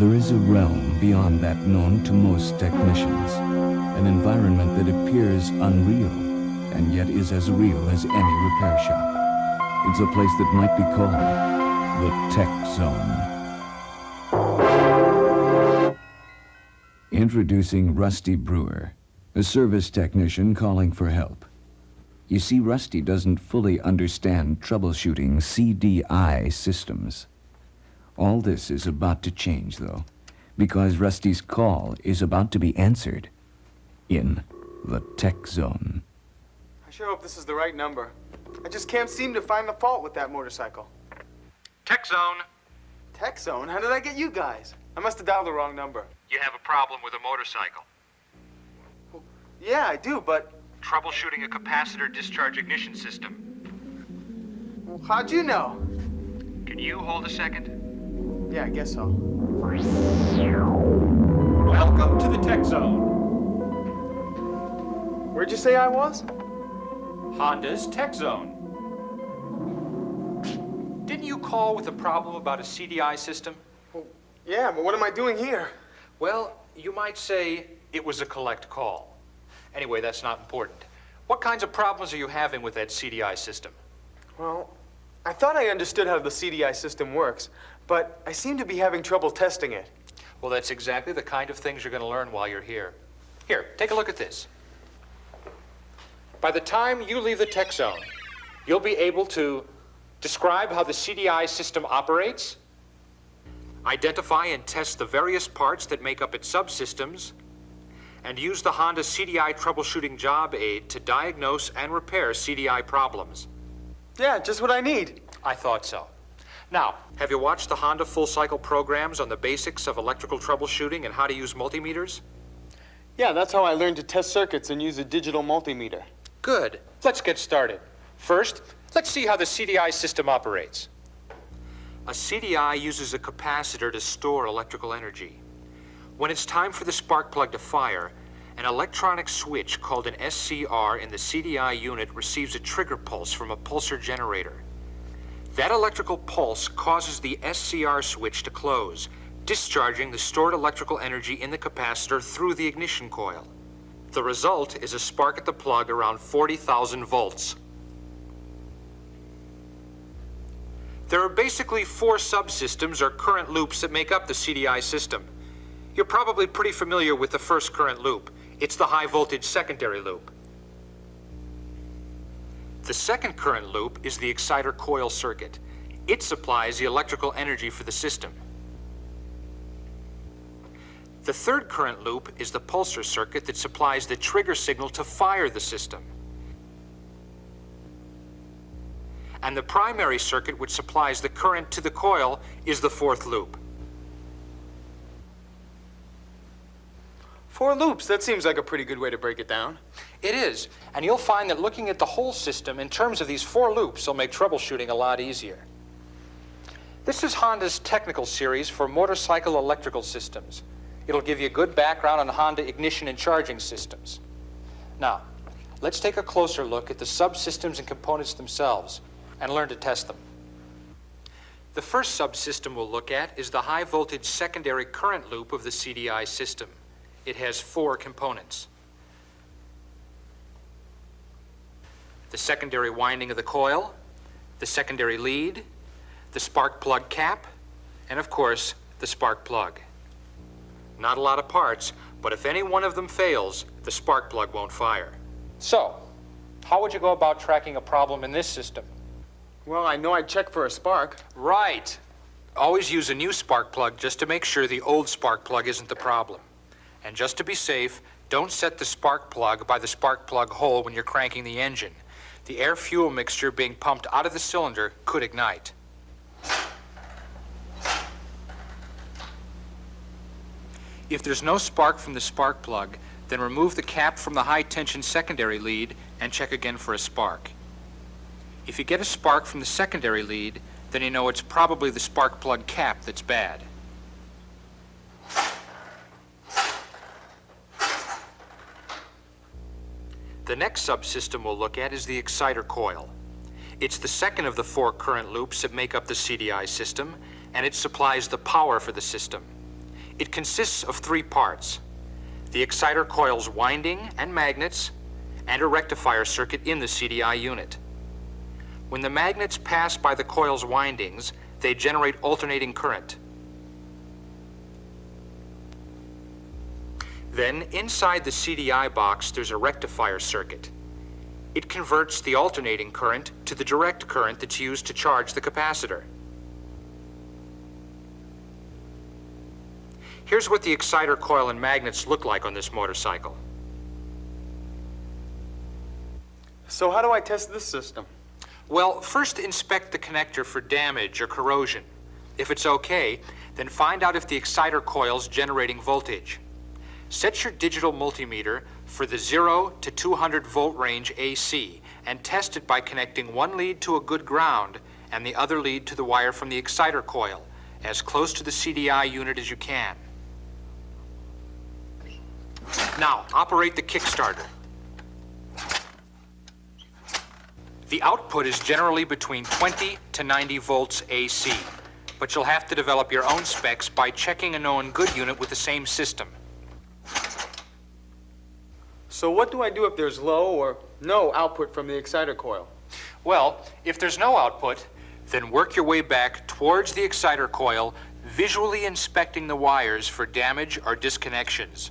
There is a realm beyond that known to most technicians, an environment that appears unreal, and yet is as real as any repair shop. It's a place that might be called the Tech Zone. Introducing Rusty Brewer, a service technician calling for help. You see, Rusty doesn't fully understand troubleshooting CDI systems. All this is about to change, though, because Rusty's call is about to be answered in the Tech Zone. I sure hope this is the right number. I just can't seem to find the fault with that motorcycle. Tech Zone. Tech Zone? How did I get you guys? I must have dialed the wrong number. You have a problem with a motorcycle. Well, yeah, I do, but... Troubleshooting a capacitor discharge ignition system. Well, how'd you know? Can you hold a second? Yeah, I guess so. Welcome to the Tech Zone. Where'd you say I was? Honda's Tech Zone. Didn't you call with a problem about a CDI system? Well, yeah, but what am I doing here? Well, you might say it was a collect call. Anyway, that's not important. What kinds of problems are you having with that CDI system? Well, I thought I understood how the CDI system works, but I seem to be having trouble testing it. Well, that's exactly the kind of things you're going to learn while you're here. Here, take a look at this. By the time you leave the Tech Zone, you'll be able to describe how the CDI system operates, identify and test the various parts that make up its subsystems, and use the Honda CDI troubleshooting job aid to diagnose and repair CDI problems. Yeah, just what I need. I thought so. Now, have you watched the Honda full-cycle programs on the basics of electrical troubleshooting and how to use multimeters? Yeah, that's how I learned to test circuits and use a digital multimeter. Good. Let's get started. First, let's see how the CDI system operates. A CDI uses a capacitor to store electrical energy. When it's time for the spark plug to fire, an electronic switch called an SCR in the CDI unit receives a trigger pulse from a pulsar generator. That electrical pulse causes the SCR switch to close, discharging the stored electrical energy in the capacitor through the ignition coil. The result is a spark at the plug around 40,000 volts. There are basically 4 subsystems or current loops that make up the CDI system. You're probably pretty familiar with the first current loop. It's the high voltage secondary loop. The second current loop is the exciter coil circuit. It supplies the electrical energy for the system. The third current loop is the pulsar circuit that supplies the trigger signal to fire the system. And the primary circuit, which supplies the current to the coil, is the fourth loop. 4 loops, that seems like a pretty good way to break it down. It is, and you'll find that looking at the whole system in terms of these 4 loops will make troubleshooting a lot easier. This is Honda's technical series for motorcycle electrical systems. It'll give you a good background on Honda ignition and charging systems. Now, let's take a closer look at the subsystems and components themselves and learn to test them. The first subsystem we'll look at is the high voltage secondary current loop of the CDI system. It has 4 components. The secondary winding of the coil, the secondary lead, the spark plug cap, and of course, the spark plug. Not a lot of parts, but if any one of them fails, the spark plug won't fire. So, how would you go about tracking a problem in this system? Well, I know I'd check for a spark. Right. Always use a new spark plug just to make sure the old spark plug isn't the problem. And just to be safe, don't set the spark plug by the spark plug hole when you're cranking the engine. The air-fuel mixture being pumped out of the cylinder could ignite. If there's no spark from the spark plug, then remove the cap from the high-tension secondary lead and check again for a spark. If you get a spark from the secondary lead, then you know it's probably the spark plug cap that's bad. The next subsystem we'll look at is the exciter coil. It's the second of the 4 current loops that make up the CDI system, and it supplies the power for the system. It consists of three parts: the exciter coil's winding and magnets, and a rectifier circuit in the CDI unit. When the magnets pass by the coil's windings, they generate alternating current. Then, inside the CDI box, there's a rectifier circuit. It converts the alternating current to the direct current that's used to charge the capacitor. Here's what the exciter coil and magnets look like on this motorcycle. So how do I test this system? Well, first inspect the connector for damage or corrosion. If it's okay, then find out if the exciter coil's generating voltage. Set your digital multimeter for the 0 to 200 volt range AC and test it by connecting one lead to a good ground and the other lead to the wire from the exciter coil, as close to the CDI unit as you can. Now, operate the Kickstarter. The output is generally between 20 to 90 volts AC, but you'll have to develop your own specs by checking a known good unit with the same system. So what do I do if there's low or no output from the exciter coil? Well, if there's no output, then work your way back towards the exciter coil, visually inspecting the wires for damage or disconnections.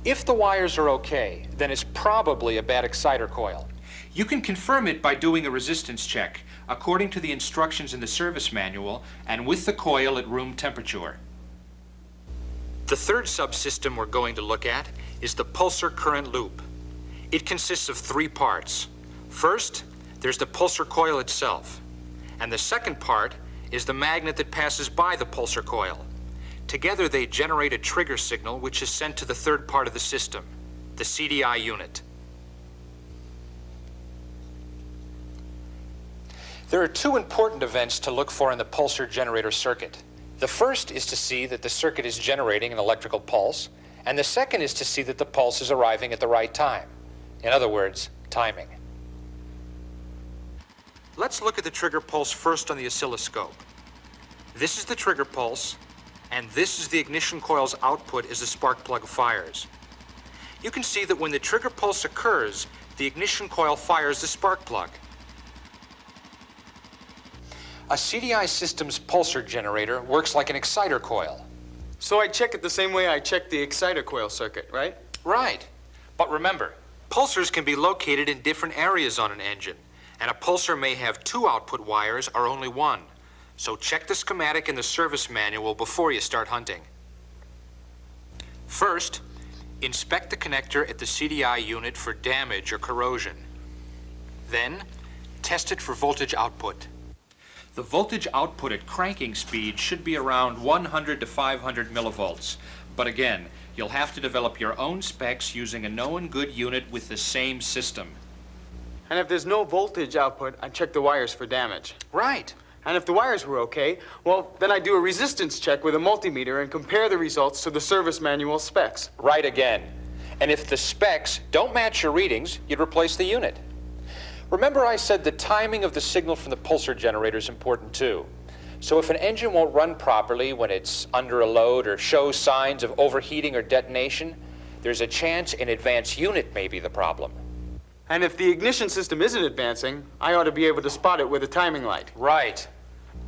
If the wires are okay, then it's probably a bad exciter coil. You can confirm it by doing a resistance check, according to the instructions in the service manual, and with the coil at room temperature. The third subsystem we're going to look at is the pulsar current loop. It consists of three parts. First, there's the pulsar coil itself, and the second part is the magnet that passes by the pulsar coil. Together, they generate a trigger signal which is sent to the third part of the system, the CDI unit. There are two important events to look for in the pulsar generator circuit. The first is to see that the circuit is generating an electrical pulse, and the second is to see that the pulse is arriving at the right time. In other words, timing. Let's look at the trigger pulse first on the oscilloscope. This is the trigger pulse, and this is the ignition coil's output as the spark plug fires. You can see that when the trigger pulse occurs, the ignition coil fires the spark plug. A CDI system's pulsar generator works like an exciter coil. So I check it the same way I check the exciter coil circuit, right? Right. But remember, pulsars can be located in different areas on an engine, and a pulsar may have two output wires or only one. So check the schematic in the service manual before you start hunting. First, inspect the connector at the CDI unit for damage or corrosion. Then, test it for voltage output. The voltage output at cranking speed should be around 100 to 500 millivolts. But again, you'll have to develop your own specs using a known good unit with the same system. And if there's no voltage output, I check the wires for damage. Right. And if the wires were okay, well, then I do a resistance check with a multimeter and compare the results to the service manual specs. Right again. And if the specs don't match your readings, you'd replace the unit. Remember I said the timing of the signal from the pulsar generator is important too. So if an engine won't run properly when it's under a load or shows signs of overheating or detonation, there's a chance an advanced unit may be the problem. And if the ignition system isn't advancing, I ought to be able to spot it with a timing light. Right.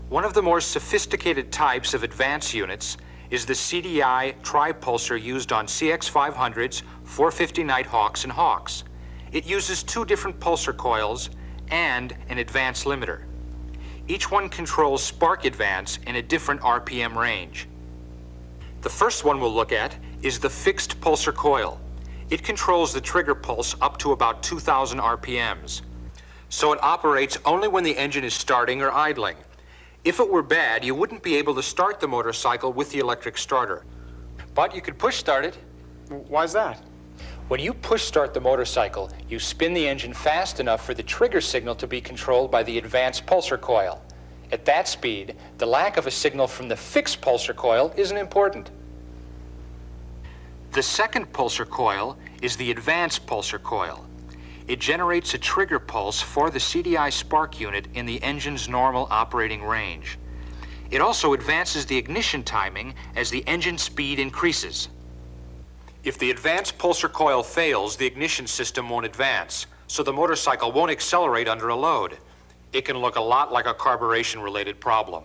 One of the more sophisticated types of advanced units is the CDI tri-pulsar used on CX500s, 450 Nighthawks, and Hawks. It uses two different pulsar coils and an advance limiter. Each one controls spark advance in a different RPM range. The first one we'll look at is the fixed pulsar coil. It controls the trigger pulse up to about 2,000 RPMs. So it operates only when the engine is starting or idling. If it were bad, you wouldn't be able to start the motorcycle with the electric starter. But you could push start it. Why's that? When you push start the motorcycle, you spin the engine fast enough for the trigger signal to be controlled by the advanced pulsar coil. At that speed, the lack of a signal from the fixed pulsar coil isn't important. The second pulsar coil is the advanced pulsar coil. It generates a trigger pulse for the CDI spark unit in the engine's normal operating range. It also advances the ignition timing as the engine speed increases. If the advanced pulsar coil fails, the ignition system won't advance, so the motorcycle won't accelerate under a load. It can look a lot like a carburation-related problem.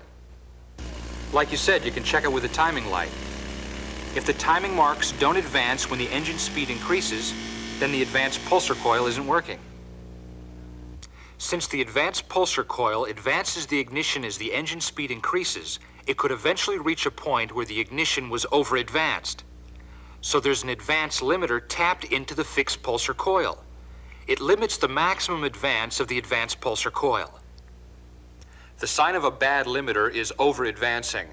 Like you said, you can check it with a timing light. If the timing marks don't advance when the engine speed increases, then the advanced pulsar coil isn't working. Since the advanced pulsar coil advances the ignition as the engine speed increases, it could eventually reach a point where the ignition was over-advanced. So there's an advance limiter tapped into the fixed pulsar coil. It limits the maximum advance of the advanced pulsar coil. The sign of a bad limiter is over-advancing,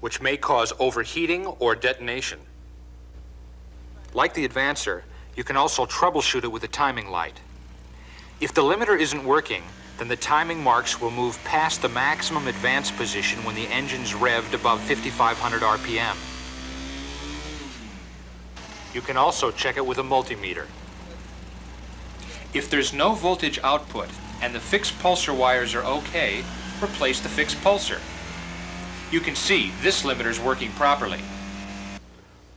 which may cause overheating or detonation. Like the advancer, you can also troubleshoot it with a timing light. If the limiter isn't working, then the timing marks will move past the maximum advance position when the engine's revved above 5,500 RPM. You can also check it with a multimeter. If there's no voltage output and the fixed pulsar wires are okay, replace the fixed pulsar. You can see this limiter's working properly.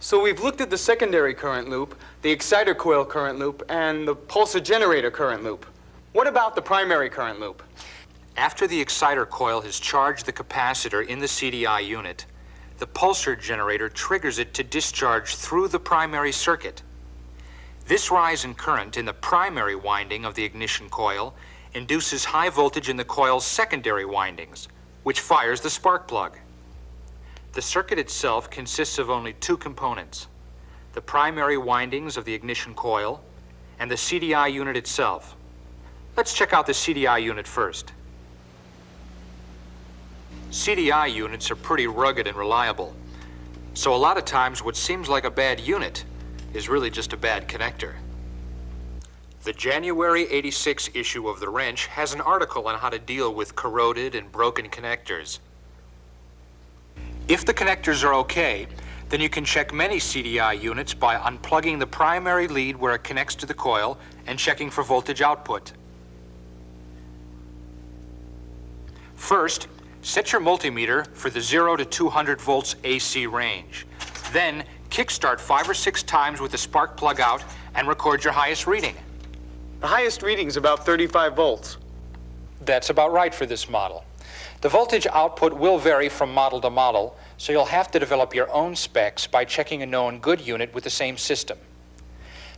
So we've looked at the secondary current loop, the exciter coil current loop, and the pulsar generator current loop. What about the primary current loop? After the exciter coil has charged the capacitor in the CDI unit, the pulsar generator triggers it to discharge through the primary circuit. This rise in current in the primary winding of the ignition coil induces high voltage in the coil's secondary windings, which fires the spark plug. The circuit itself consists of only two components: the primary windings of the ignition coil and the CDI unit itself. Let's check out the CDI unit first. CDI units are pretty rugged and reliable, so a lot of times what seems like a bad unit is really just a bad connector. The January '86 issue of The Wrench has an article on how to deal with corroded and broken connectors. If the connectors are okay, then you can check many CDI units by unplugging the primary lead where it connects to the coil and checking for voltage output. First, set your multimeter for the 0 to 200 volts AC range. Then, kickstart 5 or 6 times with the spark plug out and record your highest reading. The highest reading's about 35 volts. That's about right for this model. The voltage output will vary from model to model, so you'll have to develop your own specs by checking a known good unit with the same system.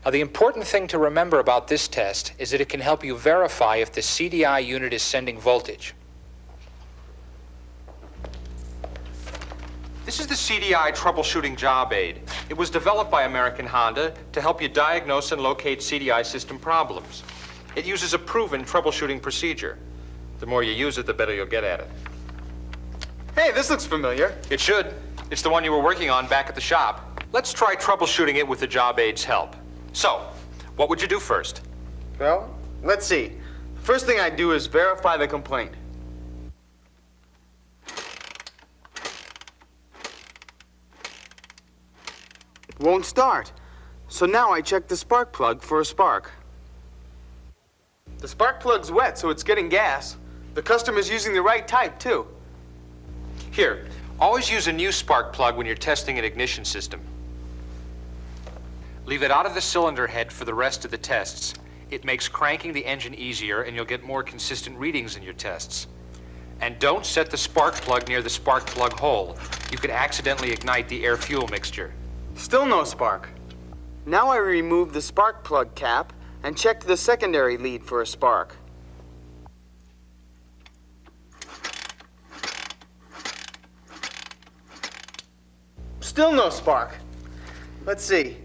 Now, the important thing to remember about this test is that it can help you verify if the CDI unit is sending voltage. This is the CDI troubleshooting job aid. It was developed by American Honda to help you diagnose and locate CDI system problems. It uses a proven troubleshooting procedure. The more you use it, the better you'll get at it. Hey, this looks familiar. It should. It's the one you were working on back at the shop. Let's try troubleshooting it with the job aid's help. So, what would you do first? Well, let's see. First thing I do is verify the complaint. It won't start. So now I check the spark plug for a spark. The spark plug's wet, so it's getting gas. The customer's using the right type, too. Here, always use a new spark plug when you're testing an ignition system. Leave it out of the cylinder head for the rest of the tests. It makes cranking the engine easier, and you'll get more consistent readings in your tests. And don't set the spark plug near the spark plug hole. You could accidentally ignite the air-fuel mixture. Still no spark. Now I remove the spark plug cap and check the secondary lead for a spark. Still no spark. Let's see.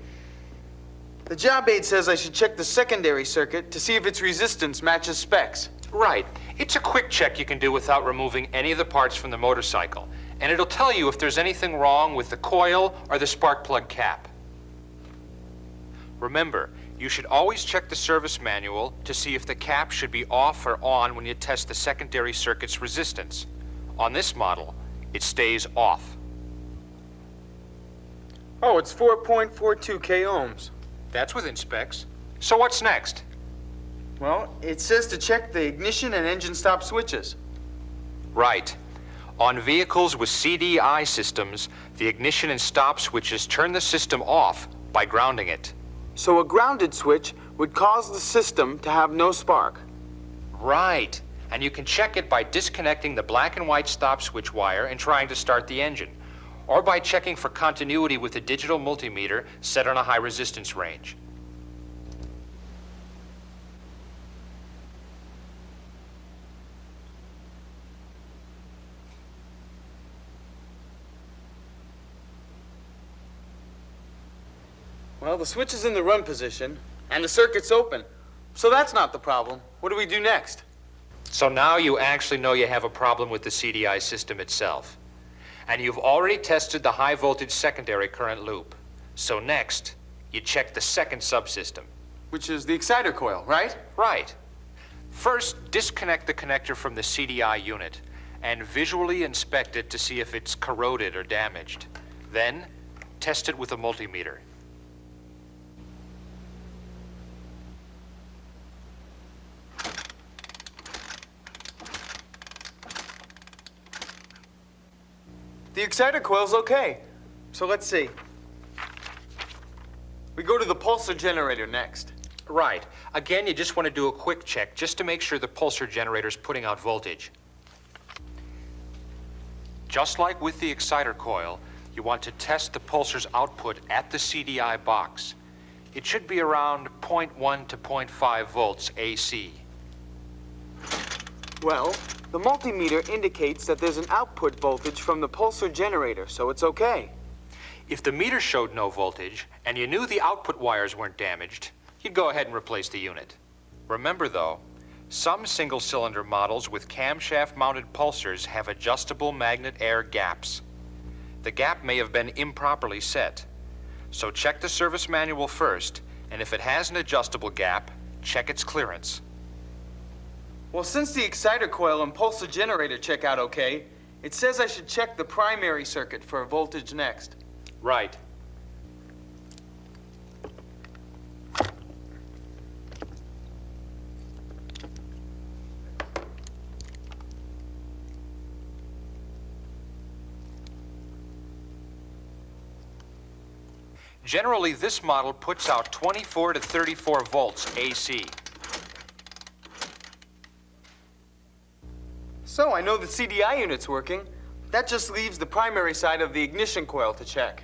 The job aid says I should check the secondary circuit to see if its resistance matches specs. Right. It's a quick check you can do without removing any of the parts from the motorcycle. And it'll tell you if there's anything wrong with the coil or the spark plug cap. Remember, you should always check the service manual to see if the cap should be off or on when you test the secondary circuit's resistance. On this model, it stays off. Oh, it's 4.42 k ohms. That's within specs. So what's next? Well, it says to check the ignition and engine stop switches. Right. On vehicles with CDI systems, the ignition and stop switches turn the system off by grounding it. So a grounded switch would cause the system to have no spark. Right. And you can check it by disconnecting the black and white stop switch wire and trying to start the engine, or by checking for continuity with a digital multimeter set on a high resistance range. Well, the switch is in the run position, and the circuit's open. So that's not the problem. What do we do next? So now you actually know you have a problem with the CDI system itself. And you've already tested the high voltage secondary current loop. So next, you check the second subsystem. Which is the exciter coil, right? Right. First, disconnect the connector from the CDI unit and visually inspect it to see if it's corroded or damaged. Then, test it with a multimeter. The exciter coil's okay. So let's see. We go to the pulsar generator next. Right. Again, you just want to do a quick check just to make sure the pulsar generator's putting out voltage. Just like with the exciter coil, you want to test the pulsar's output at the CDI box. It should be around 0.1 to 0.5 volts AC. Well, the multimeter indicates that there's an output voltage from the pulsar generator, so it's okay. If the meter showed no voltage and you knew the output wires weren't damaged, you'd go ahead and replace the unit. Remember though, some single-cylinder models with camshaft-mounted pulsars have adjustable magnet air gaps. The gap may have been improperly set. So check the service manual first, and if it has an adjustable gap, check its clearance. Well, since the exciter coil and pulsar generator check out okay, it says I should check the primary circuit for voltage next. Right. Generally, this model puts out 24 to 34 volts AC. So I know the CDI unit's working. That just leaves the primary side of the ignition coil to check.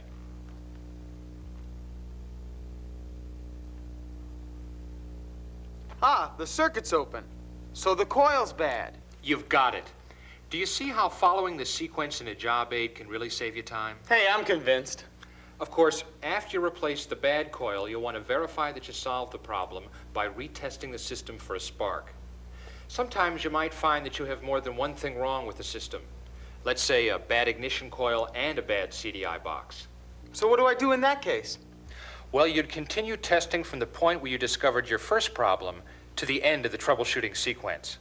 Ah, the circuit's open. So the coil's bad. You've got it. Do you see how following the sequence in a job aid can really save you time? Hey, I'm convinced. Of course, after you replace the bad coil, you'll want to verify that you solved the problem by retesting the system for a spark. Sometimes you might find that you have more than one thing wrong with the system. Let's say a bad ignition coil and a bad CDI box. So what do I do in that case? Well, you'd continue testing from the point where you discovered your first problem to the end of the troubleshooting sequence.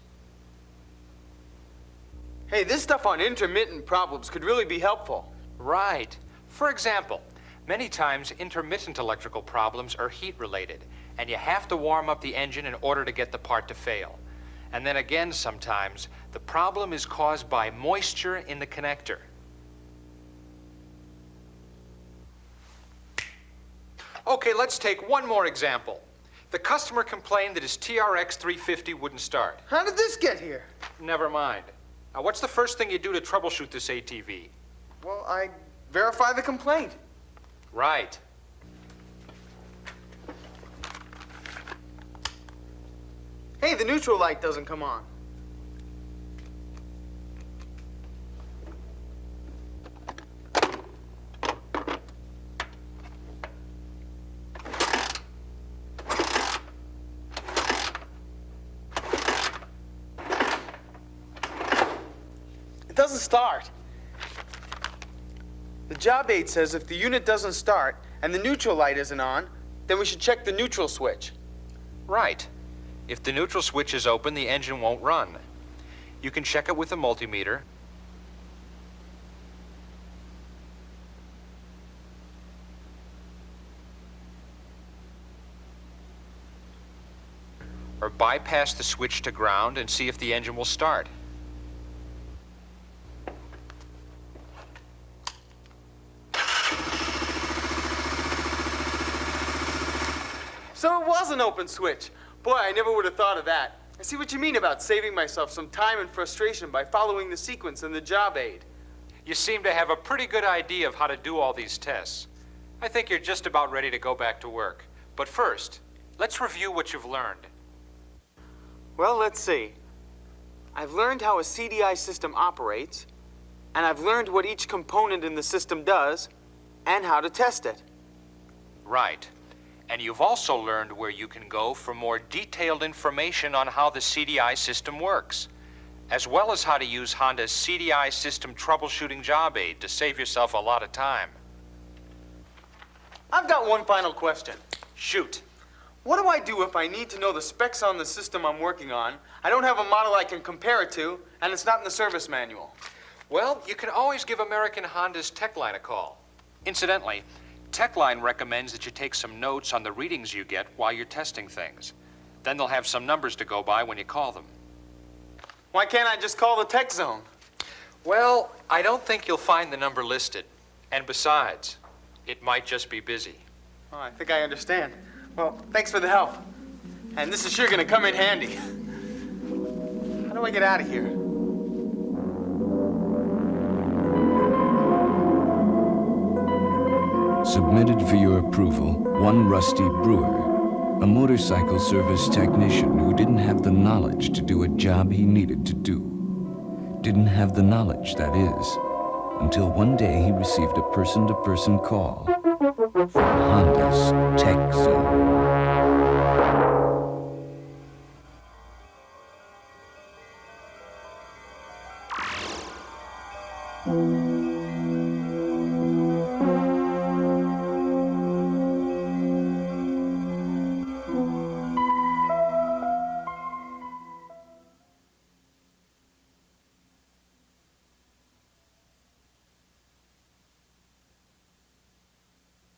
Hey, this stuff on intermittent problems could really be helpful. Right. For example, many times intermittent electrical problems are heat-related, and you have to warm up the engine in order to get the part to fail. And then again, sometimes, the problem is caused by moisture in the connector. Okay, let's take one more example. The customer complained that his TRX 350 wouldn't start. How did this get here? Never mind. Now, what's the first thing you do to troubleshoot this ATV? Well, I verify the complaint. Right. Hey, the neutral light doesn't come on. It doesn't start. The job aid says if the unit doesn't start and the neutral light isn't on, then we should check the neutral switch. Right. If the neutral switch is open, the engine won't run. You can check it with a multimeter. or bypass the switch to ground and see if the engine will start. So it was an open switch. Boy, I never would have thought of that. I see what you mean about saving myself some time and frustration by following the sequence in the job aid. You seem to have a pretty good idea of how to do all these tests. I think you're just about ready to go back to work. But first, let's review what you've learned. Well, let's see. I've learned how a CDI system operates, and I've learned what each component in the system does, and how to test it. Right. And you've also learned where you can go for more detailed information on how the CDI system works, as well as how to use Honda's CDI system troubleshooting job aid to save yourself a lot of time. I've got one final question. Shoot. What do I do if I need to know the specs on the system I'm working on, I don't have a model I can compare it to, and it's not in the service manual? Well, you can always give American Honda's Techline a call. Incidentally, Techline recommends that you take some notes on the readings you get while you're testing things. Then they'll have some numbers to go by when you call them. Why can't I just call the tech zone? Well, I don't think you'll find the number listed. And besides, it might just be busy. Oh, I think I understand. Well, thanks for the help. And this is sure gonna come in handy. How do I get out of here? Submitted for your approval, one Rusty Brewer, a motorcycle service technician who didn't have the knowledge to do a job he needed to do. Didn't have the knowledge, that is, until one day he received a person-to-person call from Honda's Tech Zone.